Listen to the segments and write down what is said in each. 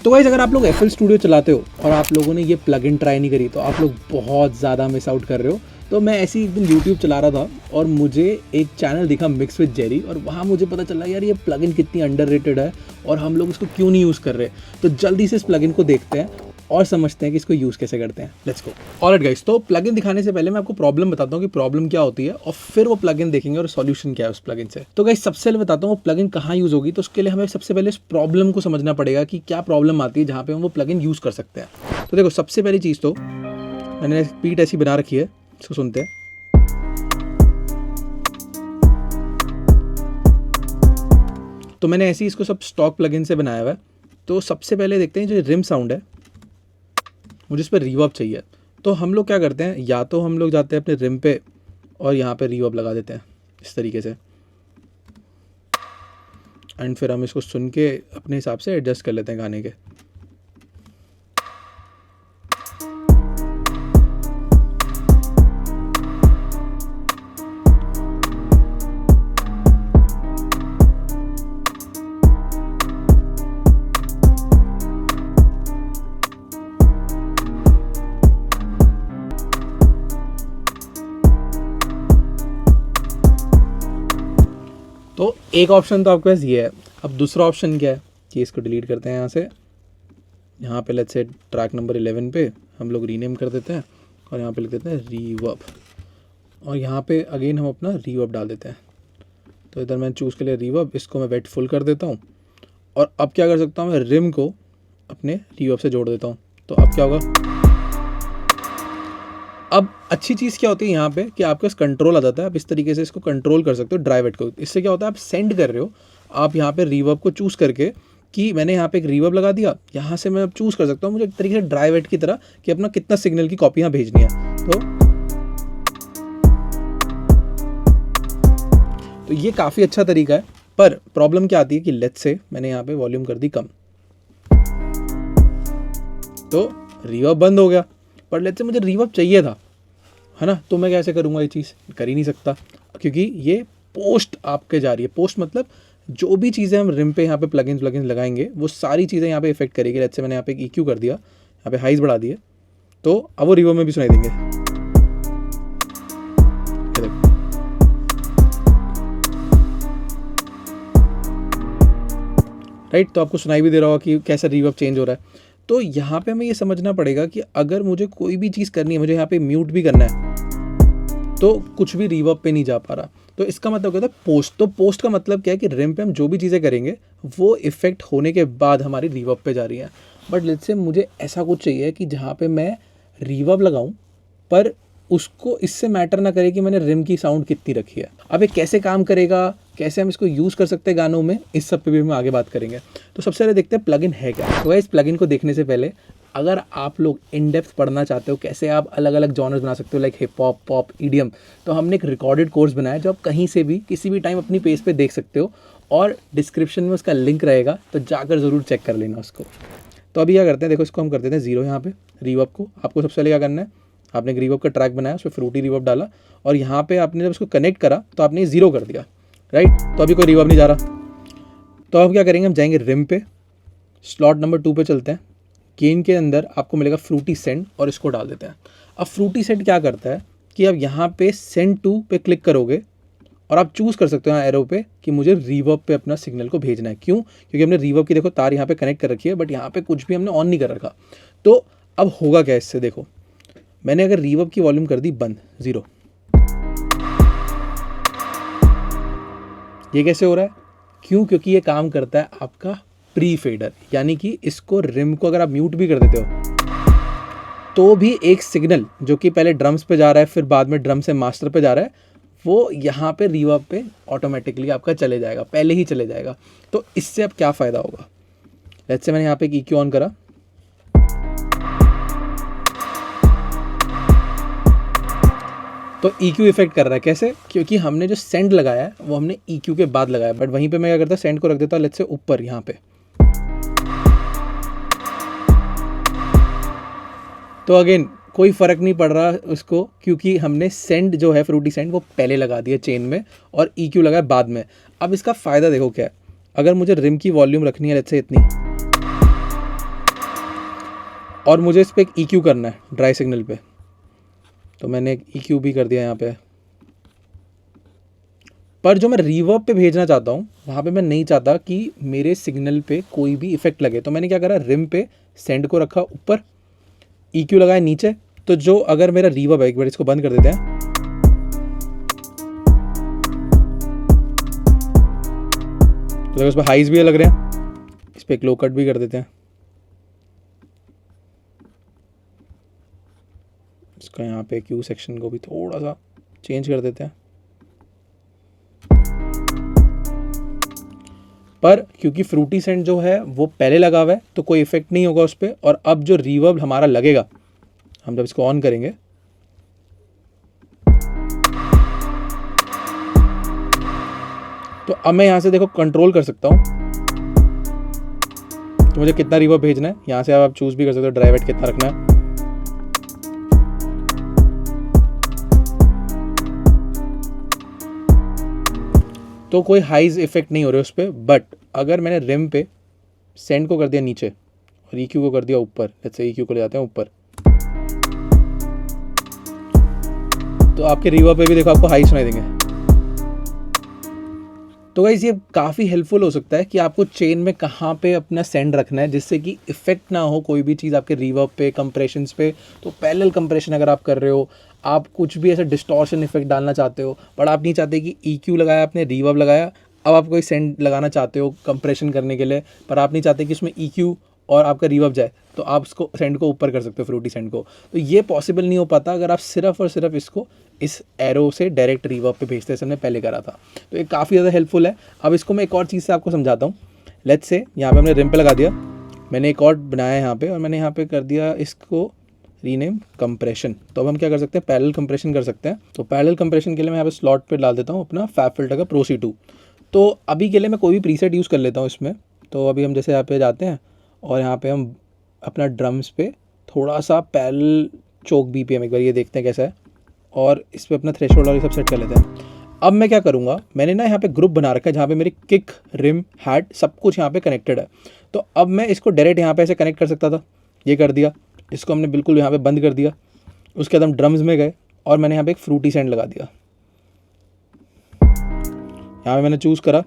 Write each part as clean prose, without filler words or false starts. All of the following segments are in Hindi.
तो गाइस अगर आप लोग FL स्टूडियो चलाते हो और आप लोगों ने ये प्लगइन ट्राई नहीं करी तो आप लोग बहुत ज़्यादा मिस आउट कर रहे हो। तो मैं ऐसे ही एक दिन YouTube चला रहा था और मुझे एक चैनल दिखा मिक्स विद जेरी, और वहाँ मुझे पता चला यार ये प्लगइन कितनी अंडररेटेड है और हम लोग इसको क्यों नहीं यूज़ कर रहे। तो जल्दी से इस प्लगइन को देखते हैं और समझते हैं कि इसको यूज़ कैसे करते हैं। Let's go. ऑलराइट गाइस, तो प्लगइन दिखाने से पहले मैं आपको प्रॉब्लम बताता हूँ कि प्रॉब्लम क्या होती है और फिर वो प्लगइन देखेंगे और सॉल्यूशन क्या है उस प्लगइन से। तो गाइस सबसे पहले बताता हूँ वो प्लगइन कहाँ यूज़ होगी। तो उसके लिए हमें सबसे पहले इस प्रॉब्लम को समझना पड़ेगा कि क्या प्रॉब्लम आती है जहाँ पे हम वो प्लगइन यूज़ कर सकते हैं। तो देखो सबसे पहली चीज़ तो मैंने बीट ऐसी बना रखी है, इसको सुनते हैं। तो मैंने ऐसे ही इसको सब स्टॉक प्लगइन से बनाया हुआ है। तो सबसे पहले देखते हैं जो रिम साउंड है, मुझे इस पर रिवर्ब चाहिए। तो हम लोग क्या करते हैं, या तो हम लोग जाते हैं अपने रिम पे और यहाँ पे रिवर्ब लगा देते हैं इस तरीके से, एंड फिर हम इसको सुन के अपने हिसाब से एडजस्ट कर लेते हैं गाने के। तो एक ऑप्शन तो आपके पास ये है। अब दूसरा ऑप्शन क्या है कि इसको डिलीट करते हैं यहाँ से। यहाँ पे लेट्स से ट्रैक नंबर 11 पे हम लोग रीनेम कर देते हैं और यहाँ पे लिख देते हैं रीवर्ब, और यहाँ पे अगेन हम अपना रीवर्ब डाल देते हैं। तो इधर मैं चूज़ के लिए रीवर्ब, इसको मैं वेट फुल कर देता हूँ। और अब क्या कर सकता हूँ, मैं रिम को अपने रीवर्ब से जोड़ देता हूँ। तो अब क्या होगा, अब अच्छी चीज़ क्या होती है यहाँ पे कि आपके पास कंट्रोल आ जाता है। आप इस तरीके से इसको कंट्रोल कर सकते हो ड्राइव एट को। इससे क्या होता है, आप सेंड कर रहे हो, आप यहाँ पे रिवर्ब को चूज़ करके कि मैंने यहाँ पे एक रिवर्ब लगा दिया, यहाँ से मैं अब चूज़ कर सकता हूँ मुझे एक तरीके से ड्राइव एट की तरह कि अपना कितना सिग्नल की कॉपी यहाँ भेजनी है। तो ये काफ़ी अच्छा तरीका है। पर प्रॉब्लम क्या आती है कि लेट्स से मैंने यहाँ पे वॉल्यूम कर दी कम, तो रिवर्ब बंद हो गया। पर लेट्स से मुझे रिवर्ब चाहिए था, है ना, तो मैं कैसे करूँगा, ये चीज़ कर ही नहीं सकता क्योंकि ये पोस्ट आपके जा रही है। पोस्ट मतलब जो भी चीज़ें हम रिम पे यहाँ पे प्लगइन्स लगाएंगे वो सारी चीज़ें यहाँ पे इफेक्ट करेगी। लेट्स से मैंने यहाँ पे एक EQ कर दिया, यहाँ पे हाइज बढ़ा दिए, तो अब वो रिवर्ब में भी सुनाई देंगे। राइट, तो आपको सुनाई भी दे रहा होगा कि कैसा रिवर्ब चेंज हो रहा है। तो यहाँ पे हमें ये समझना पड़ेगा कि अगर मुझे कोई भी चीज़ करनी है, मुझे यहाँ पे म्यूट भी करना है, तो कुछ भी रिवर्ब पे नहीं जा पा रहा। तो इसका मतलब क्या होता है, पोस्ट। तो पोस्ट का मतलब क्या है कि रिम पे हम जो भी चीज़ें करेंगे वो इफेक्ट होने के बाद हमारी रिवर्ब पे जा रही है। बट लेट्स से मुझे ऐसा कुछ चाहिए कि जहाँ पे मैं रिवर्ब लगाऊं पर उसको इससे मैटर ना करे कि मैंने रिम की साउंड कितनी रखी है। अब ये कैसे काम करेगा, कैसे हम इसको यूज़ कर सकते हैं गानों में, इस सब पे भी हम आगे बात करेंगे। तो सबसे पहले देखते हैं प्लगइन है क्या। तो इस प्लगइन को देखने से पहले अगर आप लोग इन डेप्थ पढ़ना चाहते हो कैसे आप अलग अलग जॉनर्स बना सकते हो, like hip hop, pop, EDM, तो हमने एक रिकॉर्डेड कोर्स बनाया जो आप कहीं से भी किसी भी टाइम अपनी पेज पे देख सकते हो, और डिस्क्रिप्शन में उसका लिंक रहेगा, तो जाकर ज़रूर चेक कर लेना उसको। तो अभी क्या करते हैं, देखो इसको हम कर देते हैं 0 यहाँ पे रिवर्ब को। आपको सबसे पहले क्या करना है, आपने एक रिवर्ब का ट्रैक बनाया, उसमें फ्रूटी रिवर्ब डाला, और यहाँ पे आपने जब उसको कनेक्ट करा तो आपने 0 कर दिया, राइट। तो अभी कोई रिवर्ब नहीं जा रहा। तो अब क्या करेंगे, हम जाएंगे रिम पे, स्लॉट नंबर 2 पे चलते हैं। गेन के अंदर आपको मिलेगा फ्रूटी सेंड, और इसको डाल देते हैं। अब फ्रूटी सेंड क्या करता है कि अब यहाँ पे सेंड टू पे क्लिक करोगे और आप चूज़ कर सकते हो यहाँ एरो पे कि मुझे रिवर्ब पे अपना सिग्नल को भेजना है। क्यों, क्योंकि हमने रिवर्ब की देखो तार यहाँ पे कनेक्ट कर रखी है, बट यहाँ पे कुछ भी हमने ऑन नहीं कर रखा। तो अब होगा क्या इससे, देखो मैंने अगर रिवर्ब की वॉल्यूम कर दी बंद 0, ये कैसे हो रहा है, क्यों, क्योंकि ये काम करता है आपका प्री फेडर, यानी कि इसको रिम को अगर आप म्यूट भी कर देते हो तो भी एक सिग्नल जो कि पहले ड्रम्स पे जा रहा है फिर बाद में ड्रम से मास्टर पे जा रहा है, वो यहाँ पे रिवर्ब पे ऑटोमेटिकली आपका चले जाएगा, पहले ही चले जाएगा। तो इससे अब क्या फ़ायदा होगा, लेट्स से मैंने यहाँ पे एक EQ ऑन करा, तो EQ इफेक्ट कर रहा है। कैसे, क्योंकि हमने जो सेंड लगाया है वो हमने EQ के बाद लगाया, बट वहीं पे मैं क्या करता, सेंड को रख देता लेट्स से ऊपर यहाँ पे। तो अगेन कोई फ़र्क नहीं पड़ रहा उसको, क्योंकि हमने सेंड जो है फ्रूटी सेंड वो पहले लगा दिया चेन में और EQ लगाया बाद में। अब इसका फ़ायदा देखो क्या है, अगर मुझे रिम की वॉल्यूम रखनी है लेट्स से इतनी, और मुझे इस पर एक EQ करना है ड्राई सिग्नल पे, तो मैंने एक EQ भी कर दिया यहाँ पे। पर जो मैं रिवर्ब पे भेजना चाहता हूँ वहाँ पे मैं नहीं चाहता कि मेरे सिग्नल पे कोई भी इफेक्ट लगे, तो मैंने क्या करा, रिम पे सेंड को रखा ऊपर, EQ लगाया नीचे। तो जो अगर मेरा रिवर्ब है, एक बार इसको बंद कर देते हैं, तो उस पर हाइज भी लग रहे हैं, इस पर एक लो कट भी कर देते हैं। इसका यहाँ पे क्यू सेक्शन को भी थोड़ा सा चेंज कर देते हैं। पर क्योंकि फ्रूटी सेंट जो है वो पहले लगा हुआ है तो कोई इफेक्ट नहीं होगा उस पर। और अब जो रिवर्ब हमारा लगेगा, हम जब इसको ऑन करेंगे तो अब मैं यहाँ से देखो कंट्रोल कर सकता हूँ तो मुझे कितना रिवर्ब भेजना है। यहाँ से आप चूज भी कर सकते हो ड्राई वेट कितना रखना है। तो कोई हाइज इफेक्ट नहीं हो रहा है उस पर। बट अगर मैंने रिम पे सेंड को कर दिया नीचे और EQ को कर दिया ऊपर, लेट्स से EQ को ले जाते हैं ऊपर, तो आपके रिवर्ब पे भी देखो आपको हाई सुनाई देंगे। तो गाइस ये काफ़ी हेल्पफुल हो सकता है कि आपको चेन में कहाँ पे अपना सेंड रखना है जिससे कि इफेक्ट ना हो कोई भी चीज़ आपके रिवर्ब पे, कंप्रेशंस पे। तो पैरेलल कंप्रेशन अगर आप कर रहे हो, आप कुछ भी ऐसा डिस्टॉर्शन इफेक्ट डालना चाहते हो बट आप नहीं चाहते कि EQ लगाया आपने, रिवर्ब लगाया, अब आप कोई सेंड लगाना चाहते हो कंप्रेशन करने के लिए, पर आप नहीं चाहते कि उसमें EQ और आपका रिवर्ब जाए, तो आप उसको सेंड को ऊपर कर सकते हो, फ्रूटी सेंड को। तो ये पॉसिबल नहीं हो पाता अगर आप सिर्फ और सिर्फ इसको इस एरो से डायरेक्ट रिवर्ब पे भेजते हैं, हमने पहले करा था। तो ये काफ़ी ज़्यादा हेल्पफुल है। अब इसको मैं एक और चीज़ से आपको समझाता हूँ। लेट्स से यहाँ पे हमने रिम पे लगा दिया, मैंने एक और बनाया यहाँ पे और मैंने यहाँ पे कर दिया इसको रीनेम कंप्रेशन। तो अब हम क्या कर सकते हैं, पैरेलल कंप्रेशन कर सकते हैं। तो पैरेलल कंप्रेशन के लिए मैं यहाँ पे स्लॉट पे डाल देता हूँ अपना फैब फिल्टर का Pro C2। तो अभी के लिए मैं कोई भी प्रीसेट यूज़ कर लेता हूँ इसमें। तो अभी हम जैसे यहाँ पे जाते हैं और यहाँ पे हम अपना ड्रम्स पे थोड़ा सा पैरेलल चोक BPM एक बार ये देखते हैं कैसा है, और इस पर अपना थ्रेशोल्ड और ये सब सेट कर लेते हैं। अब मैं क्या करूँगा, मैंने ना यहाँ पे ग्रुप बना रखा है जहाँ पे मेरी किक, रिम, हैट सब कुछ यहाँ पे कनेक्टेड है। तो अब मैं इसको डायरेक्ट यहाँ पे ऐसे कनेक्ट कर सकता था, ये कर दिया। इसको हमने बिल्कुल यहाँ पे बंद कर दिया। उसके बाद हम ड्रम्स में गए और मैंने यहाँ पे एक फ्रूटी सेंड लगा दिया। यहाँ पे मैंने चूज़ करा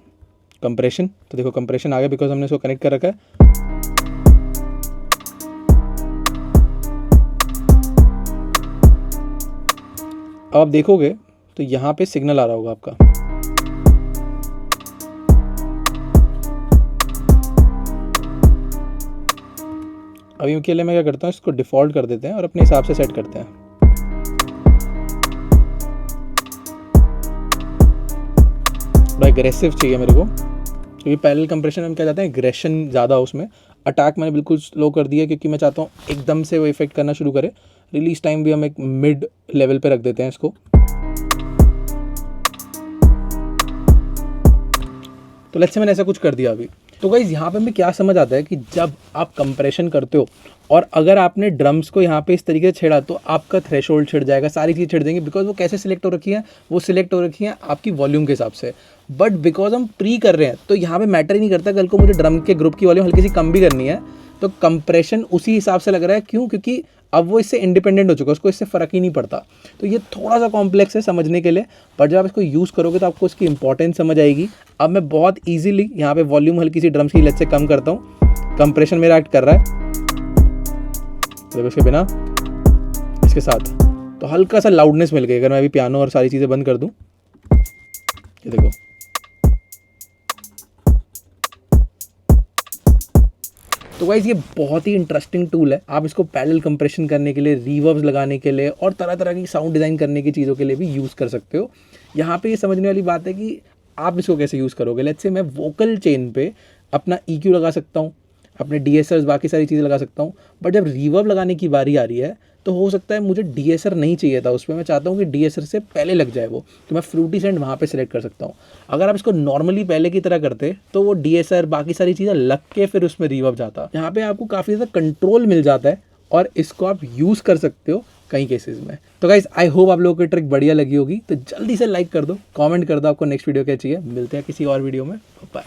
कंप्रेशन, तो देखो कंप्रेशन आ गया बिकॉज हमने इसको कनेक्ट कर रखा है। अब आप देखोगे तो यहाँ पे सिग्नल आ रहा होगा आपका। अभी के लिए मैं क्या करता हूँ, इसको डिफ़ॉल्ट कर देते हैं और अपने हिसाब से सेट करते हैं। थोड़ा एग्रेसिव चाहिए मेरे को, क्योंकि पैरेलल कंप्रेशन हम क्या चाहते हैं, एग्रेशन ज़्यादा हो उसमें। अटैक मैंने बिल्कुल स्लो कर दिया क्योंकि मैं चाहता हूँ एकदम से वो इफेक्ट करना शुरू करे। रिलीज टाइम भी हम एक मिड लेवल पे रख देते हैं इसको। तो लेट्स से मैंने ऐसा कुछ कर दिया अभी। तो गाइज यहाँ पे हमें क्या समझ आता है कि जब आप कंप्रेशन करते हो और अगर आपने ड्रम्स को यहाँ पे इस तरीके से छेड़ा तो आपका थ्रेशोल्ड छिड़ जाएगा, सारी चीज़ छिड़ देंगी। बिकॉज वो कैसे सिलेक्ट हो रखी है, वो सिलेक्ट हो रखी है आपकी वॉल्यूम के हिसाब से। बट बिकॉज हम प्री कर रहे हैं तो यहाँ पे मैटर ही नहीं करता, कल को मुझे ड्रम के ग्रुप की वॉल्यूम हल्की सी कम भी करनी है तो कंप्रेशन उसी हिसाब से लग रहा है। क्यों? क्योंकि अब वो इससे इंडिपेंडेंट हो चुका है, उसको इससे फ़र्क ही नहीं पड़ता। तो ये थोड़ा सा कॉम्प्लेक्स है समझने के लिए, पर जब आप इसको यूज़ करोगे तो आपको इसकी इंपॉर्टेंस समझ आएगी। अब मैं बहुत ईजिली यहाँ पे वॉल्यूम हल्की सी ड्रम्स की लेट से कम करता हूँ, कंप्रेशन मेरा एक्ट कर रहा है तो इसके बिना, इसके साथ तो हल्का सा लाउडनेस मिल गई। अगर मैं अभी पियानो और सारी चीज़ें बंद कर दूँ, ये देखो तो गाइस ये बहुत ही इंटरेस्टिंग टूल है। आप इसको पैरेलल कंप्रेशन करने के लिए, रिवर्ब्स लगाने के लिए और तरह तरह की साउंड डिज़ाइन करने की चीज़ों के लिए भी यूज़ कर सकते हो। यहाँ पे ये समझने वाली बात है कि आप इसको कैसे यूज़ करोगे। लेट्स से मैं वोकल चेन पे अपना EQ लगा सकता हूँ, अपने DSRs बाकी सारी चीज़ें लगा सकता हूँ। बट जब रिवर्ब लगाने की बारी आ रही है तो हो सकता है मुझे DSR नहीं चाहिए था उसमें, मैं चाहता हूँ कि DSR से पहले लग जाए वो, तो मैं फ्रूटी सेंड वहाँ पे सिलेक्ट कर सकता हूँ। अगर आप इसको नॉर्मली पहले की तरह करते तो वो DSR बाकी सारी चीज़ें लग के फिर उसमें रिवर्ब जाता। यहाँ पे आपको काफ़ी ज़्यादा कंट्रोल मिल जाता है और इसको आप यूज़ कर सकते हो कई केसेस में। तो गाइस आई होप आप लोगों को ट्रिक बढ़िया लगी होगी। तो जल्दी से लाइक कर दो, कमेंट कर दो आपको नेक्स्ट वीडियो क्या चाहिए। मिलते हैं किसी और वीडियो में, बाय।